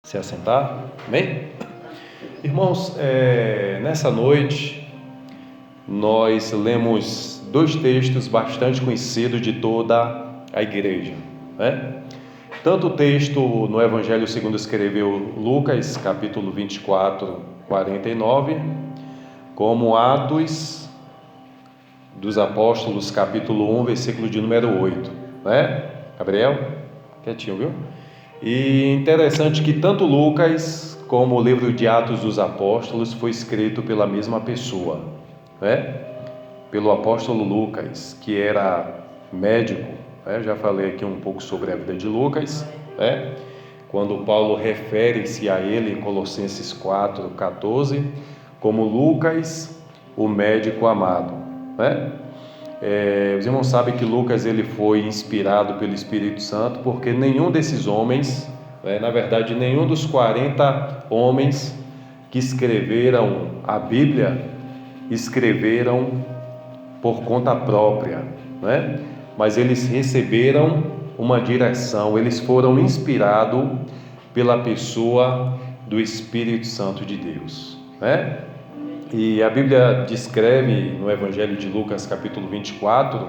Se assentar, amém? Irmãos, nessa noite nós lemos dois textos bastante conhecidos de toda a igreja, né? Tanto o texto no Evangelho segundo escreveu Lucas, capítulo 24, 49, como Atos dos Apóstolos, capítulo 1, versículo de número 8, né? Gabriel? Quietinho, viu? E interessante que tanto Lucas como o livro de Atos dos Apóstolos foi escrito pela mesma pessoa, né? Pelo apóstolo Lucas, que era médico, né? Já falei aqui um pouco sobre a vida de Lucas, né? Quando Paulo refere-se a ele em Colossenses 4:14, como Lucas, o médico amado, né? Os irmãos sabem que Lucas ele foi inspirado pelo Espírito Santo, porque nenhum desses homens, na verdade nenhum dos 40 homens que escreveram a Bíblia, escreveram por conta própria, né? Mas eles receberam uma direção, eles foram inspirados pela pessoa do Espírito Santo de Deus, né? E a Bíblia descreve no Evangelho de Lucas, capítulo 24,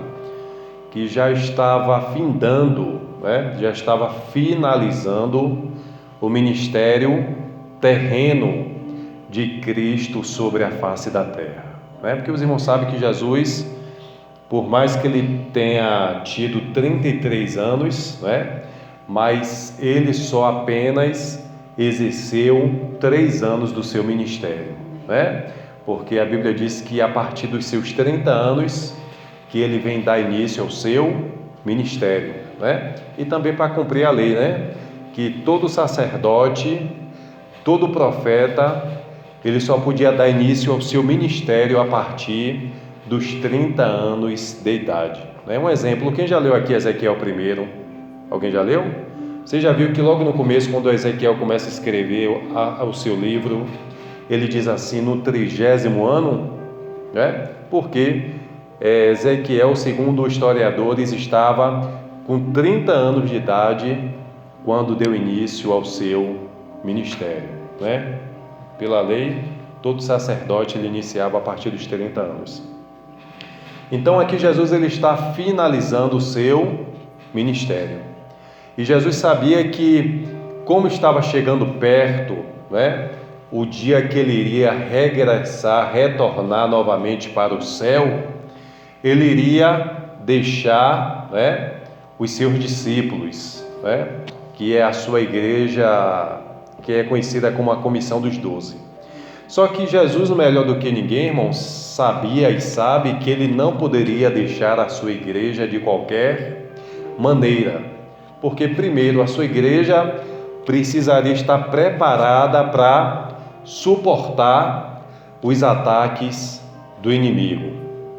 que já estava findando, né? Já estava finalizando o ministério terreno de Cristo sobre a face da terra, né? Porque os irmãos sabem que Jesus, por mais que ele tenha tido 33 anos, né? Mas ele só apenas exerceu 3 anos do seu ministério, né? Porque a Bíblia diz que a partir dos seus 30 anos que ele vem dar início ao seu ministério, né? E também para cumprir a lei, né? Que todo sacerdote, todo profeta, ele só podia dar início ao seu ministério a partir dos 30 anos de idade, né? Um exemplo, quem já leu aqui Ezequiel 1? Alguém já leu? Você já viu que logo no começo, quando Ezequiel começa a escrever o seu livro, ele diz assim, no 30º ano, né? Porque Ezequiel, segundo os historiadores, estava com 30 anos de idade quando deu início ao seu ministério, né? Pela lei, todo sacerdote ele iniciava a partir dos 30 anos. Então aqui Jesus ele está finalizando o seu ministério. E Jesus sabia que, como estava chegando perto, né, o dia que ele iria regressar, retornar novamente para o céu, ele iria deixar, né, os seus discípulos, né, que é a sua igreja, que é conhecida como a Comissão dos 12. Só que Jesus, melhor do que ninguém, irmãos, sabia e sabe que ele não poderia deixar a sua igreja de qualquer maneira, porque primeiro a sua igreja precisaria estar preparada para suportar os ataques do inimigo,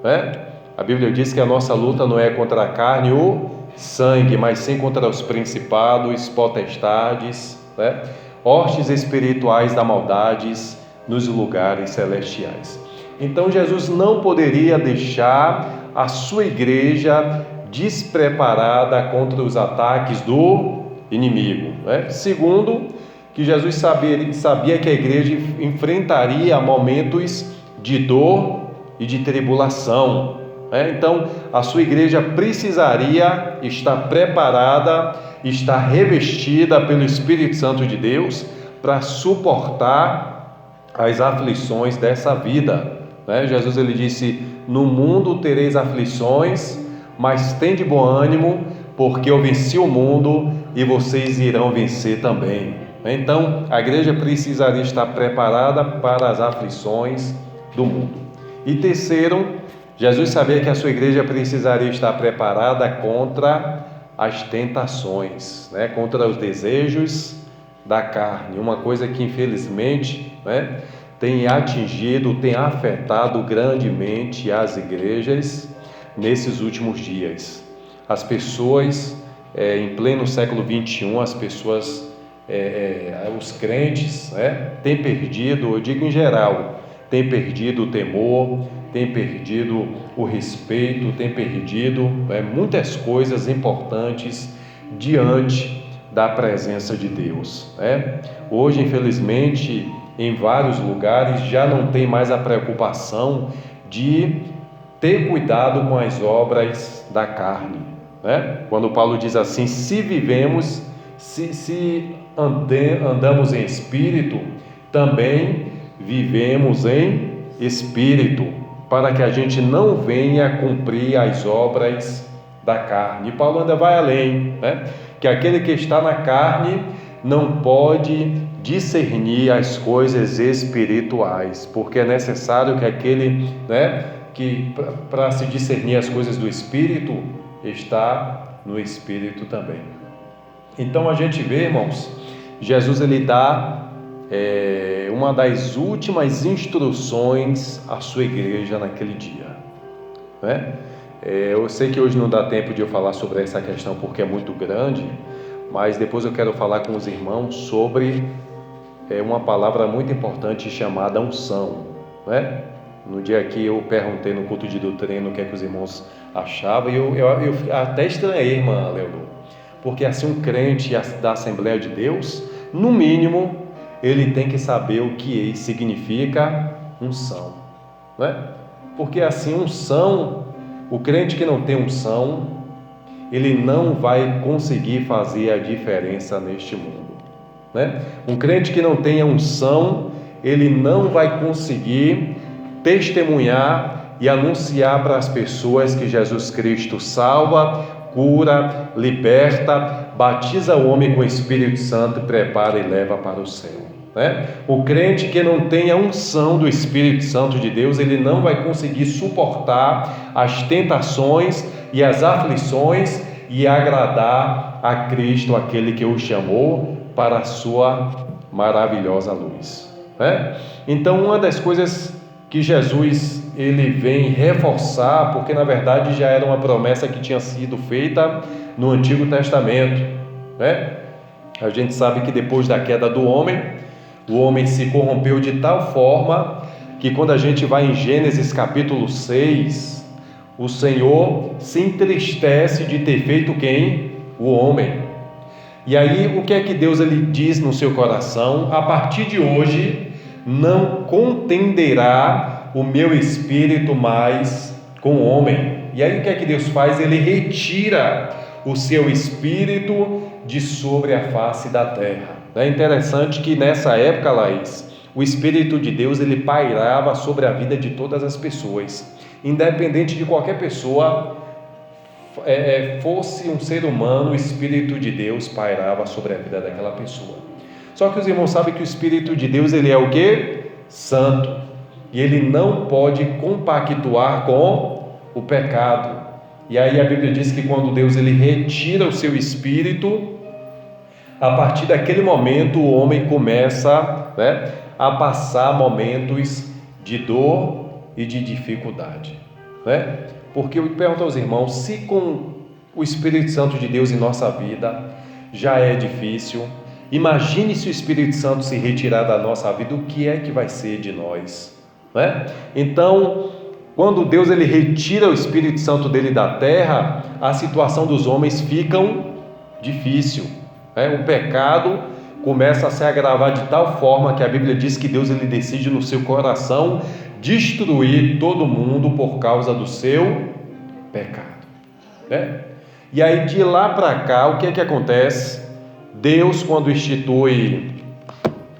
né? A Bíblia diz que a nossa luta não é contra a carne ou sangue, mas sim contra os principados, potestades, né? Hostes espirituais da maldades nos lugares celestiais. Então Jesus não poderia deixar a sua igreja despreparada contra os ataques do inimigo, né? Segundo, que Jesus sabia que a igreja enfrentaria momentos de dor e de tribulação, né? Então a sua igreja precisaria estar preparada, estar revestida pelo Espírito Santo de Deus para suportar as aflições dessa vida, né? Jesus ele disse: no mundo tereis aflições, mas tende bom ânimo, porque eu venci o mundo e vocês irão vencer também. Então a igreja precisaria estar preparada para as aflições do mundo. E terceiro, Jesus sabia que a sua igreja precisaria estar preparada contra as tentações, né? Contra os desejos da carne, uma coisa que infelizmente, né, tem atingido, tem afetado grandemente as igrejas nesses últimos dias. As pessoas, em pleno século 21, as pessoas, os crentes, né, têm perdido, eu digo em geral, têm perdido o temor, têm perdido o respeito, têm perdido muitas coisas importantes diante da presença de Deus, né? Hoje, infelizmente, em vários lugares já não tem mais a preocupação de ter cuidado com as obras da carne, né? Quando Paulo diz assim: se vivemos, se andamos em espírito, também vivemos em espírito, para que a gente não venha cumprir as obras da carne. E Paulo ainda vai além, né? Que aquele que está na carne não pode discernir as coisas espirituais, porque é necessário que aquele, né, que para se discernir as coisas do Espírito, está no Espírito também. Então a gente vê, irmãos, Jesus ele dá uma das últimas instruções à sua igreja naquele dia, né? Eu sei que hoje não dá tempo de eu falar sobre essa questão porque é muito grande, mas depois eu quero falar com os irmãos sobre uma palavra muito importante chamada unção, né? No dia que eu perguntei no culto de doutrina o que é que os irmãos achavam, e eu até estranhei, irmã Leonor, porque assim um crente da Assembleia de Deus, no mínimo, ele tem que saber o que significa unção, né? Porque assim, unção, o crente que não tem unção, ele não vai conseguir fazer a diferença neste mundo, né? Um crente que não tenha unção, ele não vai conseguir testemunhar e anunciar para as pessoas que Jesus Cristo salva, cura, liberta, batiza o homem com o Espírito Santo, prepara e leva para o céu, né? O crente que não tem a unção do Espírito Santo de Deus, ele não vai conseguir suportar as tentações e as aflições e agradar a Cristo, aquele que o chamou para a sua maravilhosa luz, né? Então, uma das coisas que Jesus ele vem reforçar, porque na verdade já era uma promessa que tinha sido feita no Antigo Testamento, né? A gente sabe que depois da queda do homem, o homem se corrompeu de tal forma que quando a gente vai em Gênesis capítulo 6, o Senhor se entristece de ter feito quem? O homem. E aí o que é que Deus ele diz no seu coração? A partir de hoje não contenderá o meu espírito mais com o homem. E aí o que é que Deus faz? Ele retira o seu espírito de sobre a face da terra. É interessante que nessa época, Laís, o Espírito de Deus ele pairava sobre a vida de todas as pessoas, independente de qualquer pessoa fosse um ser humano, o Espírito de Deus pairava sobre a vida daquela pessoa. Só que os irmãos sabem que o Espírito de Deus ele é o quê? Santo, e ele não pode compactuar com o pecado. E aí a Bíblia diz que quando Deus ele retira o seu Espírito, a partir daquele momento o homem começa, né, a passar momentos de dor e de dificuldade, né? Porque eu pergunto aos irmãos, se com o Espírito Santo de Deus em nossa vida já é difícil, imagine se o Espírito Santo se retirar da nossa vida, o que é que vai ser de nós, né? Então, quando Deus ele retira o Espírito Santo dele da terra, a situação dos homens fica difícil, né? O pecado começa a se agravar de tal forma que a Bíblia diz que Deus ele decide no seu coração destruir todo mundo por causa do seu pecado, né? E aí de lá para cá, o que é que acontece? Deus, quando institui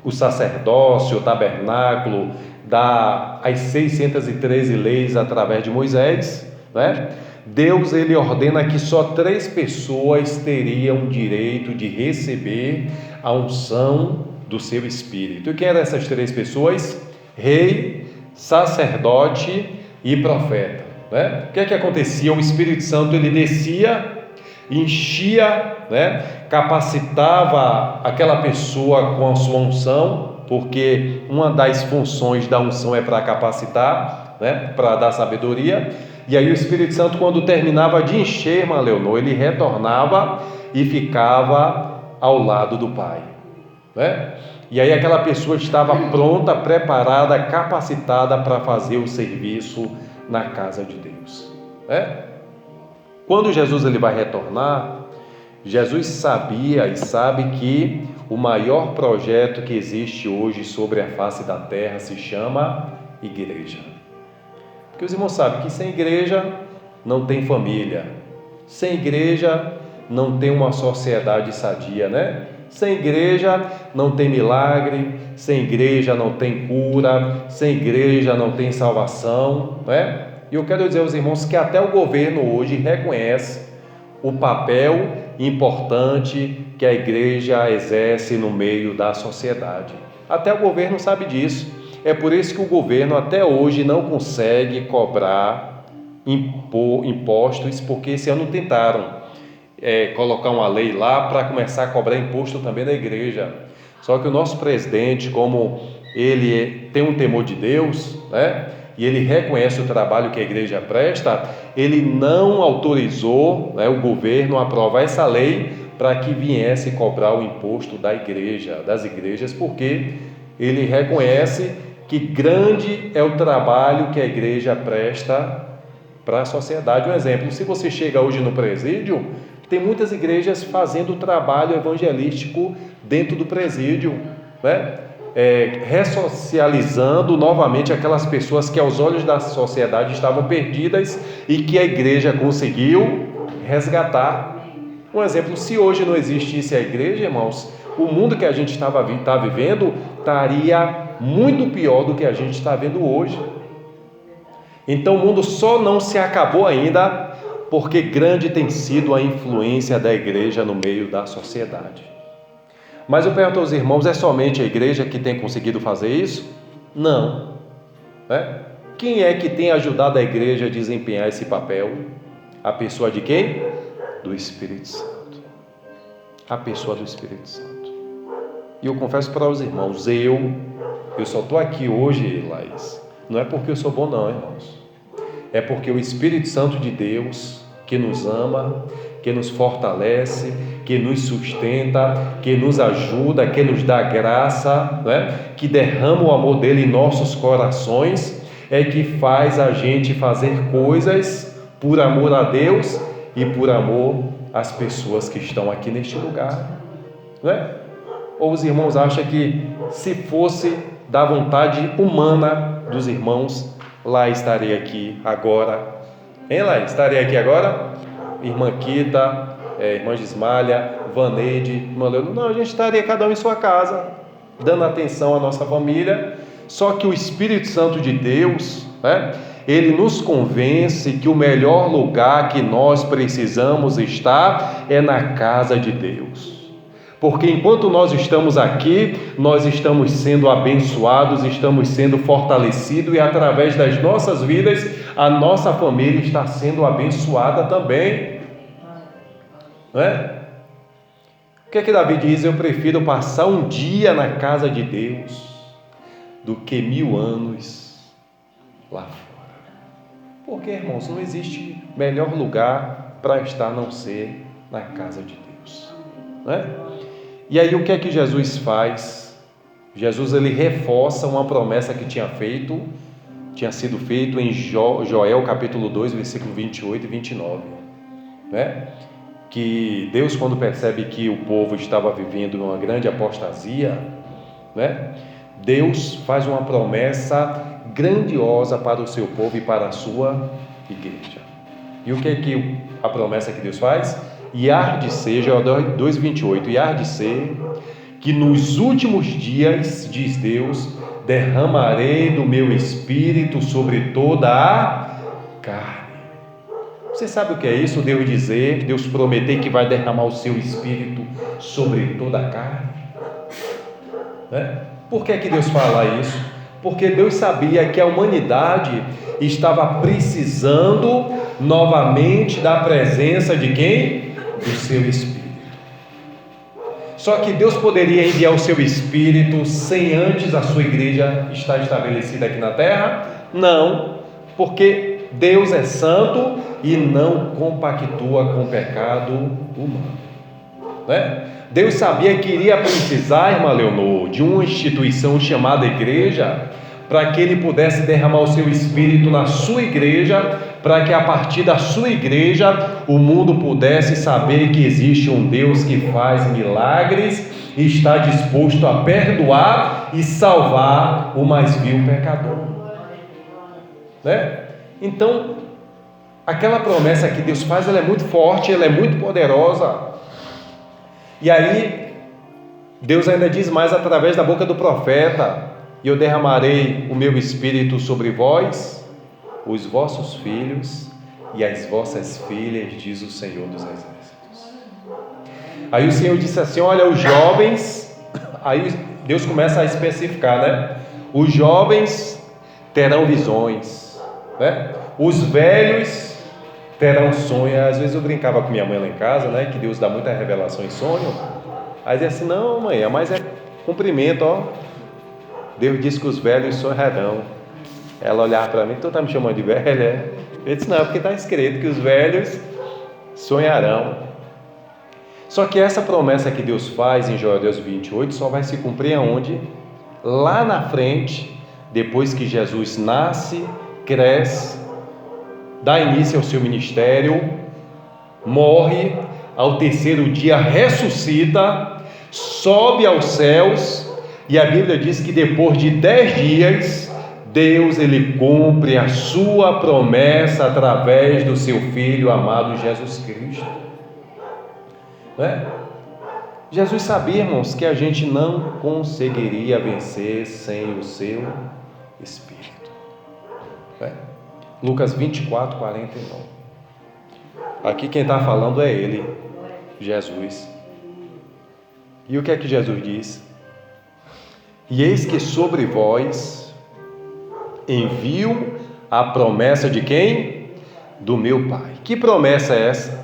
o sacerdócio, o tabernáculo, dá as 613 leis através de Moisés, né? Deus ele ordena que só 3 pessoas teriam direito de receber a unção do seu Espírito. E quem eram essas 3 pessoas? Rei, sacerdote e profeta, né? O que é que acontecia? O Espírito Santo ele descia, enchia, né? Capacitava aquela pessoa com a sua unção, porque uma das funções da unção é para capacitar, né? Para dar sabedoria. E aí o Espírito Santo, quando terminava de encher, irmã Leonor, ele retornava e ficava ao lado do Pai, né? E aí aquela pessoa estava pronta, preparada, capacitada para fazer o serviço na casa de Deus, né? Quando Jesus ele vai retornar, Jesus sabia e sabe que o maior projeto que existe hoje sobre a face da terra se chama igreja. Porque os irmãos sabem que sem igreja não tem família, sem igreja não tem uma sociedade sadia, né? Sem igreja não tem milagre, sem igreja não tem cura, sem igreja não tem salvação, né? E eu quero dizer aos irmãos que até o governo hoje reconhece o papel importante que a igreja exerce no meio da sociedade. Até o governo sabe disso. É por isso que o governo até hoje não consegue cobrar impostos, porque esse ano tentaram colocar uma lei lá para começar a cobrar imposto também da igreja. Só que o nosso presidente, como ele tem um temor de Deus, né? E ele reconhece o trabalho que a igreja presta, ele não autorizou, né, o governo a aprovar essa lei para que viesse cobrar o imposto da igreja, das igrejas, porque ele reconhece que grande é o trabalho que a igreja presta para a sociedade. Um exemplo, se você chega hoje no presídio, tem muitas igrejas fazendo trabalho evangelístico dentro do presídio, né? Ressocializando novamente aquelas pessoas que aos olhos da sociedade estavam perdidas e que a igreja conseguiu resgatar. Um exemplo, se hoje não existisse a igreja, irmãos, o mundo que a gente está vivendo estaria muito pior do que a gente está vendo hoje. Então o mundo só não se acabou ainda porque grande tem sido a influência da igreja no meio da sociedade. Mas eu pergunto aos irmãos, é somente a igreja que tem conseguido fazer isso? Não. Quem é que tem ajudado a igreja a desempenhar esse papel? A pessoa de quem? Do Espírito Santo. A pessoa do Espírito Santo. E eu confesso para os irmãos, eu só estou aqui hoje, Laís, não é porque eu sou bom não, irmãos. É porque o Espírito Santo de Deus, que nos ama, que nos fortalece, que nos sustenta, que nos ajuda, que nos dá graça, né? Que derrama o amor dele em nossos corações, é que faz a gente fazer coisas por amor a Deus e por amor às pessoas que estão aqui neste lugar, né? Ou os irmãos acham que se fosse da vontade humana dos irmãos, lá estaria aqui agora, hein, lá estaria aqui agora? Irmã Kita, irmã Gismália, Vaneide, irmã Leonor. Não, a gente estaria cada um em sua casa, dando atenção à nossa família. Só que o Espírito Santo de Deus, né, ele nos convence que o melhor lugar que nós precisamos estar é na casa de Deus. Porque enquanto nós estamos aqui, nós estamos sendo abençoados, estamos sendo fortalecidos e através das nossas vidas, a nossa família está sendo abençoada também. Não é? O que é que Davi diz? Eu prefiro passar um dia na casa de Deus do que 1000 anos lá fora. Porque, irmãos, não existe melhor lugar para estar a não ser na casa de Deus. Não é? E aí o que é que Jesus faz? Jesus ele reforça uma promessa que tinha sido feito em Joel capítulo 2, versículo 28 e 29, né? Que Deus, quando percebe que o povo estava vivendo uma grande apostasia, né? Deus faz uma promessa grandiosa para o seu povo e para a sua igreja. E o que é que a promessa que Deus faz? E há de ser, Joel 2,28, e há de ser que nos últimos dias, diz Deus, derramarei do meu espírito sobre toda a carne. Você sabe o que é isso? Deus dizer, Deus prometer que vai derramar o seu espírito sobre toda a carne? Né? Por que Deus fala isso? Porque Deus sabia que a humanidade estava precisando novamente da presença de quem? Do seu Espírito. Só que Deus poderia enviar o seu Espírito sem antes a sua igreja estar estabelecida aqui na terra? Não, porque Deus é santo e não compactua com o pecado humano, né? Deus sabia que iria precisar, irmã Leonor, de uma instituição chamada igreja para que Ele pudesse derramar o seu Espírito na sua igreja, para que a partir da sua igreja o mundo pudesse saber que existe um Deus que faz milagres e está disposto a perdoar e salvar o mais vil pecador, né? Então, aquela promessa que Deus faz, ela é muito forte, ela é muito poderosa. E aí, Deus ainda diz mais através da boca do profeta: e eu derramarei o meu Espírito sobre vós, os vossos filhos e as vossas filhas, diz o Senhor dos Exércitos. Aí o Senhor disse assim: olha, os jovens, aí Deus começa a especificar, né? Os jovens terão visões, né? Os velhos terão sonhos. Às vezes eu brincava com minha mãe lá em casa, né? Que Deus dá muita revelação em sonho. Aí dizia assim: não, mãe, mas é cumprimento, ó. Deus disse que os velhos sonharão. Ela olhava para mim: tu está me chamando de velha? Eu disse: não, porque está escrito que os velhos sonharão. Só que essa promessa que Deus faz em Joel 28 só vai se cumprir aonde? Lá na frente, depois que Jesus nasce, cresce, dá início ao seu ministério, morre, ao terceiro dia ressuscita, sobe aos céus, e a Bíblia diz que depois de 10 dias, Deus ele cumpre a sua promessa através do seu Filho amado Jesus Cristo. Né? Jesus sabia, irmãos, que a gente não conseguiria vencer sem o seu Espírito. Né? Lucas 24, 49. Aqui quem está falando é Ele, Jesus. E o que é que Jesus diz? E eis que sobre vós envio a promessa de quem? Do meu Pai. Que promessa é essa?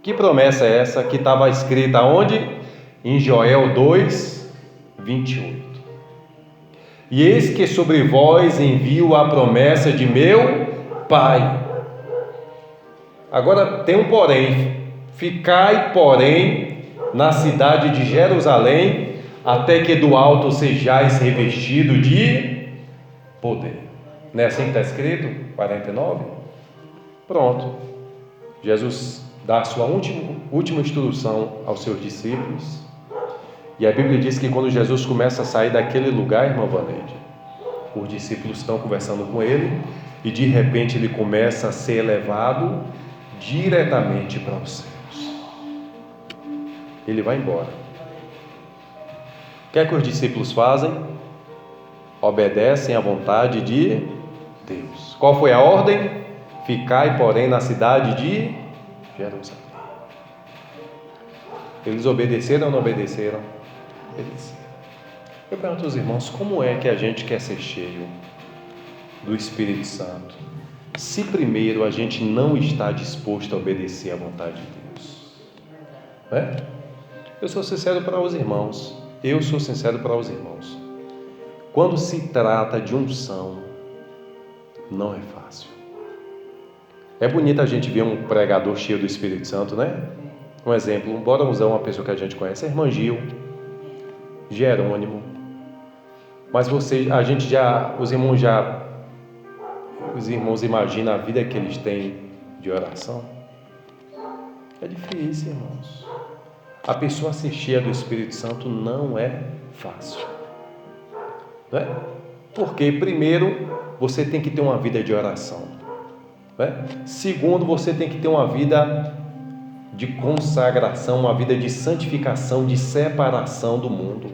Que promessa é essa que estava escrita onde? Em Joel 2, 28. E eis que sobre vós envio a promessa de meu Pai. Agora tem um porém: ficai, porém, na cidade de Jerusalém, até que do alto sejais revestido de poder. Não é assim que está escrito? 49? Pronto. Jesus dá a sua última instrução aos seus discípulos. E a Bíblia diz que quando Jesus começa a sair daquele lugar, irmã Vaneide, os discípulos estão conversando com ele, e de repente ele começa a ser elevado diretamente para os céus. Ele vai embora. O que é que os discípulos fazem? Obedecem à vontade de Deus. Qual foi a ordem? Ficai, porém, na cidade de Jerusalém. Eles obedeceram ou não obedeceram? Obedeceram. Eu pergunto aos irmãos: como é que a gente quer ser cheio do Espírito Santo, se primeiro a gente não está disposto a obedecer à vontade de Deus? Né? Eu sou sincero para os irmãos. Quando se trata de unção, não é fácil. É bonito a gente ver um pregador cheio do Espírito Santo, né? Um exemplo, bora usar uma pessoa que a gente conhece: a irmã Gil, Jerônimo. Mas os irmãos imaginam a vida que eles têm de oração? É difícil, irmãos. A pessoa ser cheia do Espírito Santo não é fácil, né? Porque primeiro você tem que ter uma vida de oração, né? Segundo, você tem que ter uma vida de consagração, uma vida de santificação, de separação do mundo,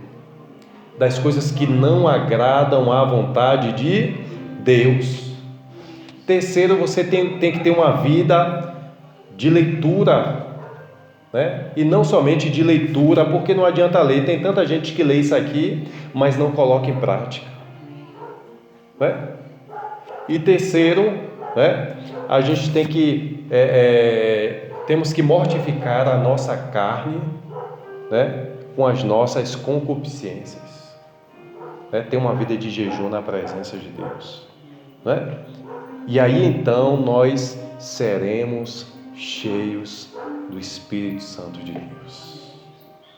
das coisas que não agradam à vontade de Deus. Terceiro, você tem que ter uma vida de leitura, né? E não somente de leitura, porque não adianta ler. Tem tanta gente que lê isso aqui, mas não coloca em prática, né? E terceiro, né? A gente tem que temos que mortificar a nossa carne, né? Com as nossas concupiscências, né? Ter uma vida de jejum na presença de Deus, né? E aí então nós seremos cheios do Espírito Santo de Deus.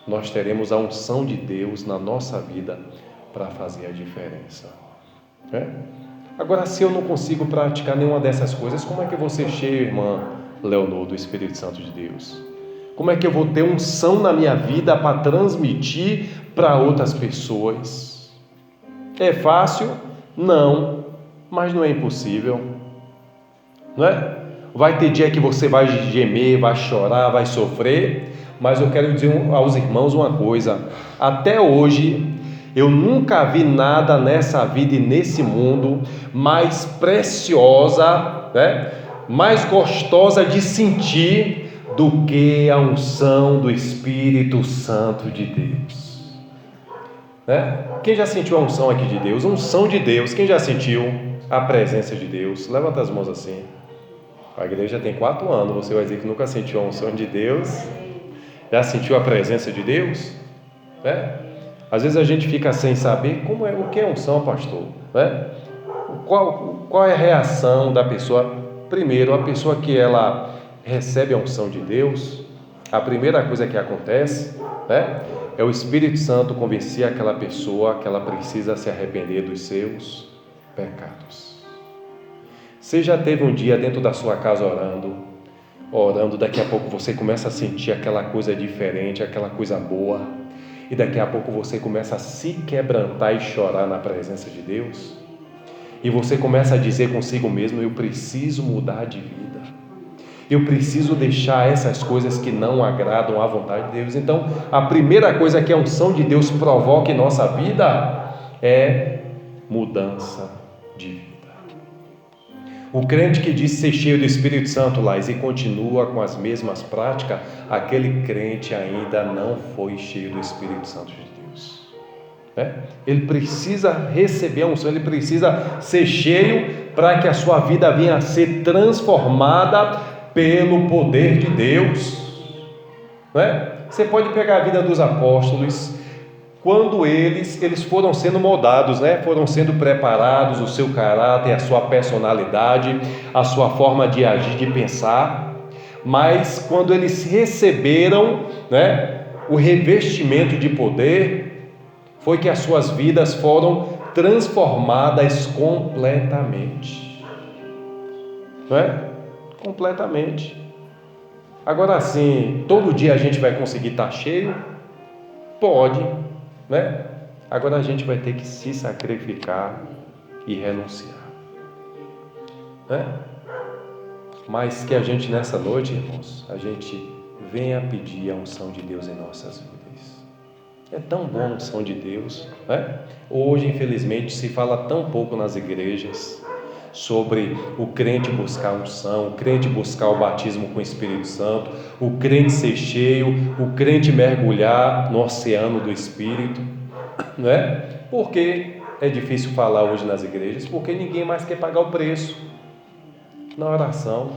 Nós teremos a unção de Deus na nossa vida para fazer a diferença. Agora, se eu não consigo praticar nenhuma dessas coisas, como é que eu vou ser cheio, irmã Leonor, do Espírito Santo de Deus? Como é que eu vou ter unção na minha vida para transmitir para outras pessoas? É fácil? Não, mas não é impossível, não é? Vai ter dia que você vai gemer, vai chorar, vai sofrer, mas eu quero dizer aos irmãos uma coisa: até hoje eu nunca vi nada nessa vida e nesse mundo mais preciosa, mais gostosa de sentir do que a unção do Espírito Santo de Deus. Quem já sentiu a unção aqui de Deus? A unção de Deus. Quem já sentiu a presença de Deus? Levanta as mãos assim. A igreja tem 4 anos, você vai dizer que nunca sentiu a unção de Deus? Já sentiu a presença de Deus? Às vezes a gente fica sem saber o que é unção, pastor. Qual é a reação da pessoa? Primeiro, a pessoa que ela recebe a unção de Deus, a primeira coisa que acontece é o Espírito Santo convencer aquela pessoa que ela precisa se arrepender dos seus pecados. Você já teve um dia dentro da sua casa orando, daqui a pouco você começa a sentir aquela coisa diferente, aquela coisa boa, e daqui a pouco você começa a se quebrantar e chorar na presença de Deus, e você começa a dizer consigo mesmo: eu preciso mudar de vida, eu preciso deixar essas coisas que não agradam à vontade de Deus. Então, a primeira coisa que a unção de Deus provoca em nossa vida é mudança de vida. O crente que diz ser cheio do Espírito Santo, Laís, e continua com as mesmas práticas, aquele crente ainda não foi cheio do Espírito Santo de Deus. Ele precisa receber a unção, ele precisa ser cheio para que a sua vida venha a ser transformada pelo poder de Deus. Você pode pegar a vida dos apóstolos, quando eles foram sendo moldados, foram sendo preparados, o seu caráter, a sua personalidade, a sua forma de agir, de pensar, mas quando eles receberam o revestimento de poder, foi que as suas vidas foram transformadas completamente. Completamente. Agora sim, todo dia a gente vai conseguir estar cheio? Pode. Agora a gente vai ter que se sacrificar e renunciar. Mas que a gente nessa noite, irmãos, a gente venha pedir a unção de Deus em nossas vidas. É tão bom a unção de Deus. Hoje, infelizmente, se fala tão pouco nas igrejas sobre o crente buscar a unção, o crente buscar o batismo com o Espírito Santo, o crente ser cheio, o crente mergulhar no oceano do Espírito. Por que é difícil falar hoje nas igrejas? Porque ninguém mais quer pagar o preço na oração.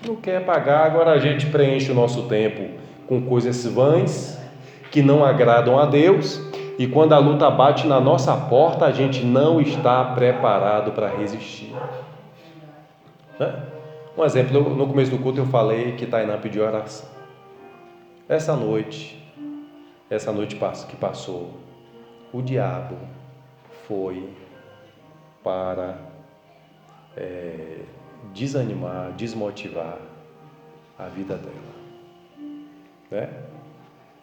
Não quer pagar. Agora a gente preenche o nosso tempo com coisas vãs que não agradam a Deus, e quando a luta bate na nossa porta, a gente não está preparado para resistir. Um exemplo, no começo do culto eu falei que Tainá pediu oração. Essa noite que passou, o diabo foi para desanimar, desmotivar a vida dela.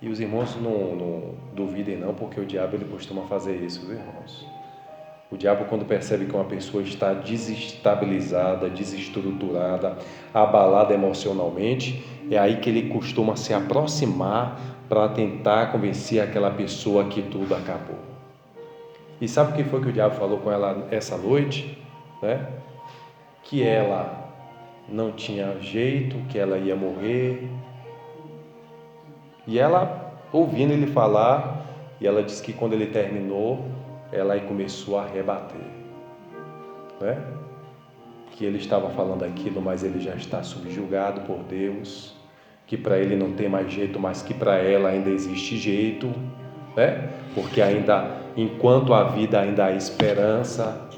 E os irmãos não duvidem não, porque o diabo ele costuma fazer isso, viu, irmãos? O diabo, quando percebe que uma pessoa está desestabilizada, desestruturada, abalada emocionalmente, é aí que ele costuma se aproximar para tentar convencer aquela pessoa que tudo acabou. E sabe o que foi que o diabo falou com ela essa noite? Que ela não tinha jeito, que ela ia morrer. E ela, ouvindo ele falar, e ela disse que quando ele terminou, ela aí começou a rebater. Que ele estava falando aquilo, mas ele já está subjugado por Deus, que para ele não tem mais jeito, mas que para ela ainda existe jeito, porque ainda, enquanto a vida ainda há esperança,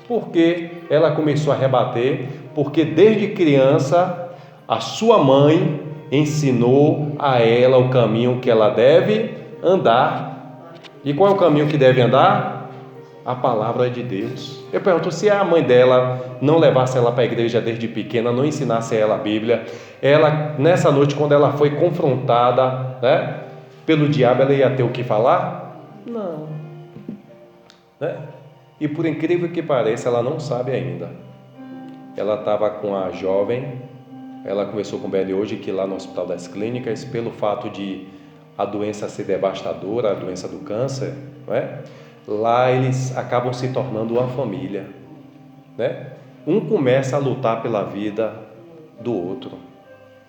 Porque ela começou a rebater, porque desde criança a sua mãe ensinou a ela o caminho que ela deve andar. E qual é o caminho que deve andar? A palavra de Deus. Eu pergunto, se a mãe dela não levasse ela para a igreja desde pequena, não ensinasse ela a Bíblia, ela, nessa noite, quando ela foi confrontada, né, pelo diabo, ela ia ter o que falar? Não. Né? E por incrível que pareça, ela não sabe ainda. Ela estava com a jovem, ela conversou com o Beli hoje, que lá no Hospital das Clínicas, pelo fato de a doença ser devastadora, a doença do câncer, não é? Lá eles acabam se tornando uma família, né? Um começa a lutar pela vida do outro,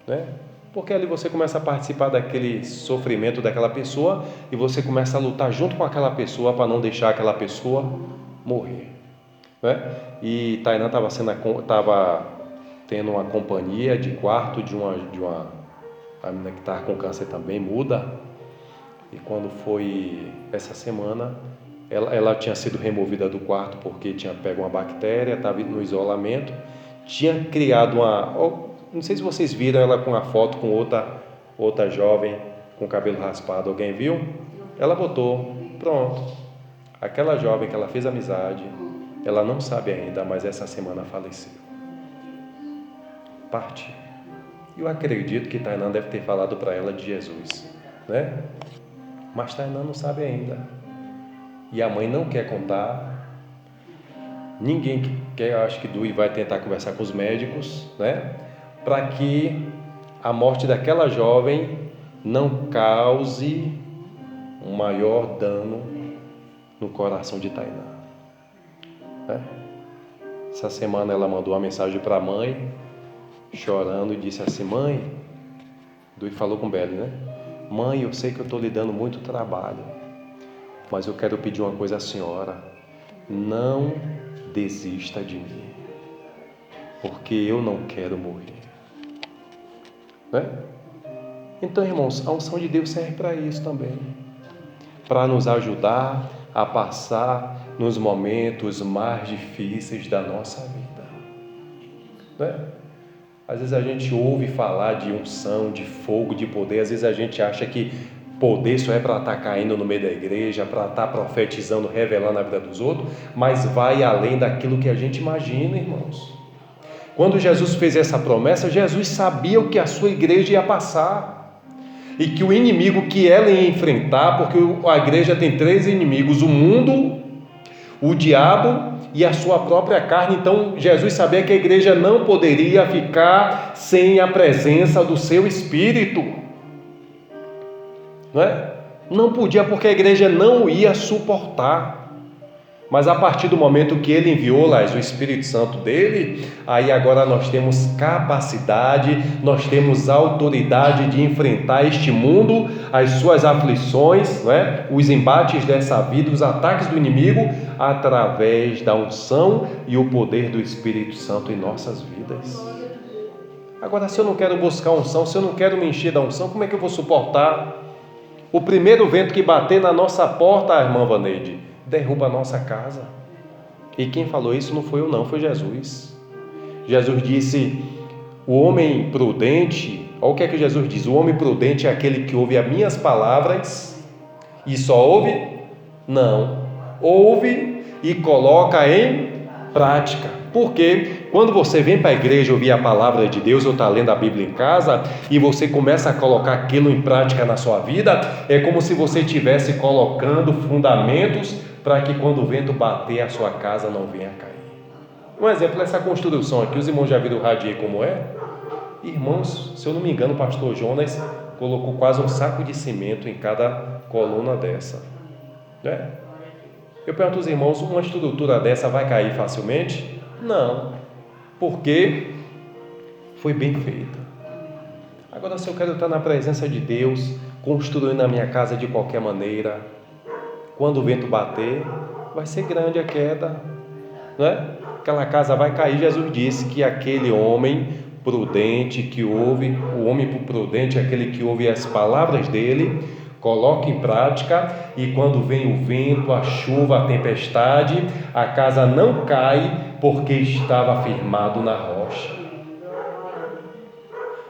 né? Porque ali você começa a participar daquele sofrimento daquela pessoa e você começa a lutar junto com aquela pessoa para não deixar aquela pessoa morrer, né? E Tainá estava tendo uma companhia de quarto de uma a menina que estava com câncer também, muda. E quando foi essa semana, ela tinha sido removida do quarto porque tinha pego uma bactéria, estava no isolamento, tinha criado não sei se vocês viram ela com a foto com outra jovem com cabelo raspado, alguém viu? Ela botou, pronto, aquela jovem que ela fez amizade, ela não sabe ainda, mas essa semana faleceu, partiu. Eu acredito que Tainá deve ter falado para ela de Jesus, né? Mas Tainá não sabe ainda. E a mãe não quer contar. Ninguém quer, acho que Dui vai tentar conversar com os médicos, né? Para que a morte daquela jovem não cause um maior dano no coração de Tainá, né? Essa semana ela mandou uma mensagem para a mãe, chorando, e disse assim: mãe, Dui falou com Beli, né? Mãe, eu sei que eu estou lhe dando muito trabalho, mas eu quero pedir uma coisa à senhora: não desista de mim, porque eu não quero morrer, né? Então, irmãos, a unção de Deus serve para isso também, para nos ajudar a passar nos momentos mais difíceis da nossa vida, né? Às vezes a gente ouve falar de unção, de fogo, de poder. Às vezes a gente acha que poder só é para estar caindo no meio da igreja, para estar profetizando, revelando a vida dos outros, mas vai além daquilo que a gente imagina, irmãos. Quando Jesus fez essa promessa, Jesus sabia o que a sua igreja ia passar e que o inimigo que ela ia enfrentar, porque a igreja tem 3 inimigos: o mundo, o diabo e a sua própria carne. Então Jesus sabia que a igreja não poderia ficar sem a presença do seu Espírito, não é? Não podia, porque a igreja não ia suportar. Mas a partir do momento que ele enviou lá o Espírito Santo dele, aí agora nós temos capacidade, nós temos autoridade de enfrentar este mundo, as suas aflições, não é? Os embates dessa vida, os ataques do inimigo, através da unção e o poder do Espírito Santo em nossas vidas. Agora, se eu não quero buscar unção, se eu não quero me encher da unção, como é que eu vou suportar o primeiro vento que bater na nossa porta, irmã Vaneide? Derruba a nossa casa. E quem falou isso não foi eu não, foi Jesus. Jesus disse: o homem prudente, olha o que é que Jesus diz: o homem prudente é aquele que ouve as minhas palavras e só ouve? Não, ouve e coloca em prática. Porque quando você vem para a igreja ouvir a palavra de Deus ou está lendo a Bíblia em casa e você começa a colocar aquilo em prática na sua vida, é como se você estivesse colocando fundamentos para que quando o vento bater a sua casa não venha cair. Um exemplo, essa construção aqui, os irmãos já viram o radier como é? Irmãos, se eu não me engano, o pastor Jonas colocou quase um saco de cimento em cada coluna dessa, né? Eu pergunto aos irmãos, uma estrutura dessa vai cair facilmente? Não, porque foi bem feita. Agora, se eu quero estar na presença de Deus, construindo a minha casa de qualquer maneira, quando o vento bater, vai ser grande a queda, né? Aquela casa vai cair. Jesus disse que aquele homem prudente que ouve, o homem prudente é aquele que ouve as palavras dele, coloca em prática, e quando vem o vento, a chuva, a tempestade, a casa não cai, porque estava firmado na rocha.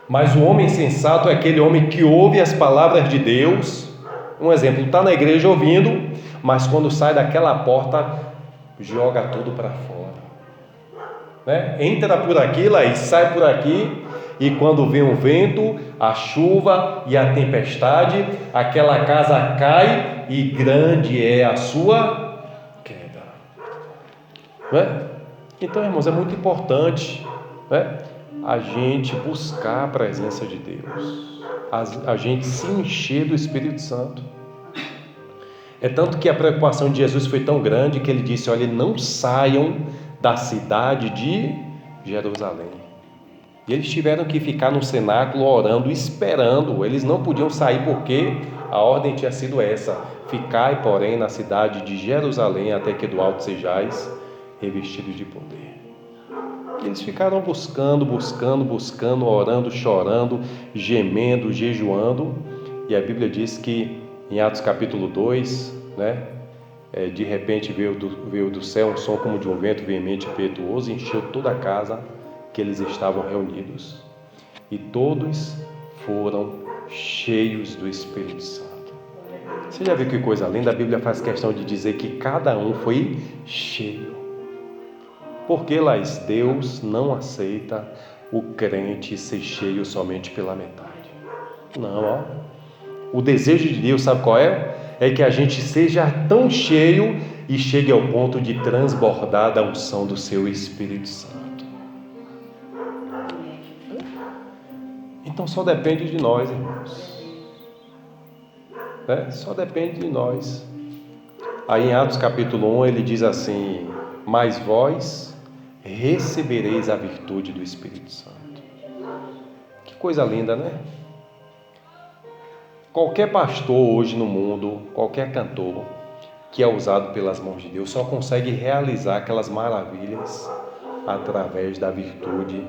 Mas o homem sensato é aquele homem que ouve as palavras de Deus, Um exemplo, está na igreja ouvindo, mas quando sai daquela porta, joga tudo para fora. Né? Entra por aqui, lá, e sai por aqui, e quando vem o vento, a chuva e a tempestade, aquela casa cai e grande é a sua queda. Né? Então, irmãos, é muito importante, né, a gente buscar a presença de Deus, a gente se encher do Espírito Santo. É tanto que a preocupação de Jesus foi tão grande que ele disse: olha, não saiam da cidade de Jerusalém. E eles tiveram que ficar no cenáculo orando, esperando. Eles não podiam sair porque a ordem tinha sido essa: ficai, porém, na cidade de Jerusalém, até que do alto sejais revestidos de poder. Eles ficaram buscando, orando, chorando, gemendo, jejuando. E a Bíblia diz que em Atos capítulo 2, né, de repente veio do céu um som como de um vento veemente e impetuoso, e encheu toda a casa que eles estavam reunidos. E todos foram cheios do Espírito Santo. Você já viu que coisa linda? A Bíblia faz questão de dizer que cada um foi cheio. Porque, Laís, Deus não aceita o crente ser cheio somente pela metade. Não, ó. O desejo de Deus, sabe qual é? É que a gente seja tão cheio e chegue ao ponto de transbordar da unção do seu Espírito Santo. Então só depende de nós, irmãos. Só depende de nós. Aí em Atos capítulo 1 ele diz assim: mas vós recebereis a virtude do Espírito Santo. Que coisa linda, né? Qualquer pastor hoje no mundo, qualquer cantor que é usado pelas mãos de Deus, só consegue realizar aquelas maravilhas através da virtude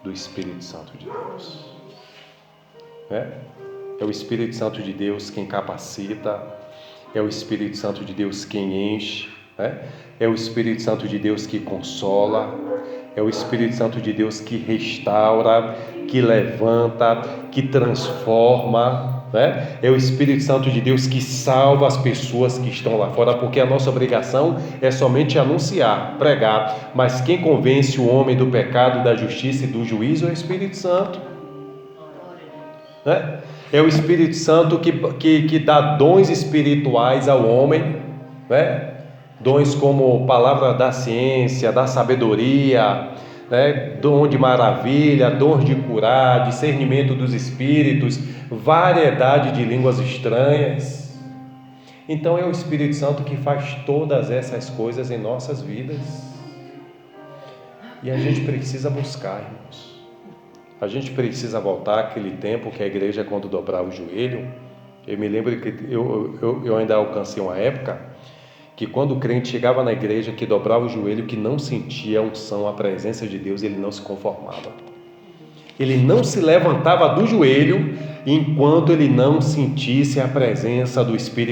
do Espírito Santo de Deus. É o Espírito Santo de Deus quem capacita, é o Espírito Santo de Deus quem enche, é o Espírito Santo de Deus que consola, é o Espírito Santo de Deus que restaura, que levanta, que transforma, é o Espírito Santo de Deus que salva as pessoas que estão lá fora, porque a nossa obrigação é somente anunciar, pregar, mas quem convence o homem do pecado, da justiça e do juízo é o Espírito Santo. É o Espírito Santo que dá dons espirituais ao homem, dons como palavra da ciência, da sabedoria, dom de maravilha, dom de curar, discernimento dos espíritos, variedade de línguas estranhas. Então é o Espírito Santo que faz todas essas coisas em nossas vidas. E a gente precisa buscar, irmãos. A gente precisa voltar àquele tempo que a igreja, quando dobrava o joelho, eu me lembro que eu ainda alcancei uma época que quando o crente chegava na igreja, que dobrava o joelho, que não sentia a unção, a presença de Deus, ele não se conformava. Ele não se levantava do joelho enquanto ele não sentisse a presença do Espírito